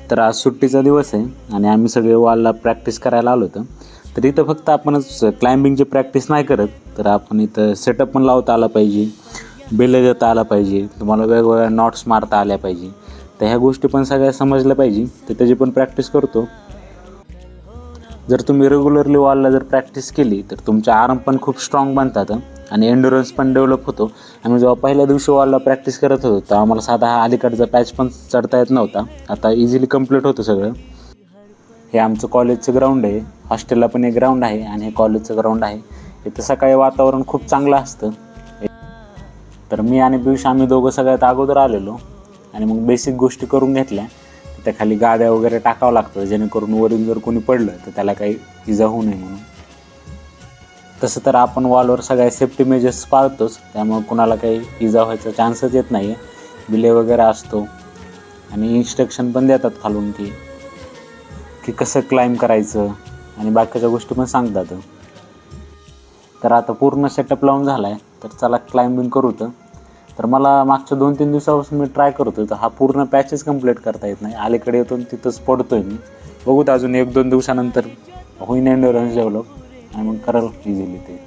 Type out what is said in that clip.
तर आज सुट्टीचा दिवस आहे आणि आम्ही सगळे वॉलला प्रॅक्टिस करायला आलो होतो. तर इथं फक्त आपणच क्लाइम्बिंगची प्रॅक्टिस नाही करत, तर आपण इथं सेटअप पण लावता आला पाहिजे, बेले देता आला पाहिजे, तुम्हाला वेगवेगळ्या नॉट्स मारता आल्या पाहिजे. तर ह्या गोष्टी पण सगळ्या समजल्या पाहिजे, तर त्याची पण प्रॅक्टिस करतो. जर तुम्ही रेग्युलरली वॉलला जर प्रॅक्टिस केली तर तुमचे आर्म पण खूप स्ट्रॉंग बनतात आणि एंडुरन्स पण डेव्हलप होतो. आम्ही जेव्हा पहिल्या दिवशी वॉलला प्रॅक्टिस करत होतो तर आम्हाला साधा हा अलीकडचा पॅच पण चढता येत नव्हता. आता इझिली कंप्लीट होतं सगळं. हे आमचं कॉलेजचं ग्राउंड आहे. हॉस्टेलला पण एक ग्राउंड आहे आणि हे कॉलेजचं ग्राउंड आहे. इथं सकाळी वातावरण खूप चांगलं असतं. तर मी आणि पियुष आम्ही दोघं सगळ्यात अगोदर आलेलो आणि मग बेसिक गोष्टी करून घेतल्या. त्या खाली गाद्या वगैरे टाकावं लागतं, जेणेकरून वरून जर कोणी पडलं तर त्याला काही इजा होऊ नये म्हणून. तसं तर आपण वॉलवर सगळ्या सेफ्टी मेजर्स पाळतोच, त्यामुळे कुणाला काही इजा व्हायचा चान्सच येत नाही. बिले वगैरे असतो आणि इन्स्ट्रक्शन पण देतात खालून की कसं क्लाइम्ब करायचं आणि बाकीच्या गोष्टी पण सांगतात. तर आता पूर्ण सेटअप लावून झाला आहे, तर चला क्लाइम्बिंग करू. तर मला मागच्या 2-3 दिवसापासून मी ट्राय करतो, तर हा पूर्ण पॅचेस कंप्लीट करता येत नाही. अलीकडे येतो तिथंच पडतोय मी. बघूत अजून 1-2 दिवसानंतर होईन एंडुरन्स डेव्हलप आणि मग कराल इझिली ते.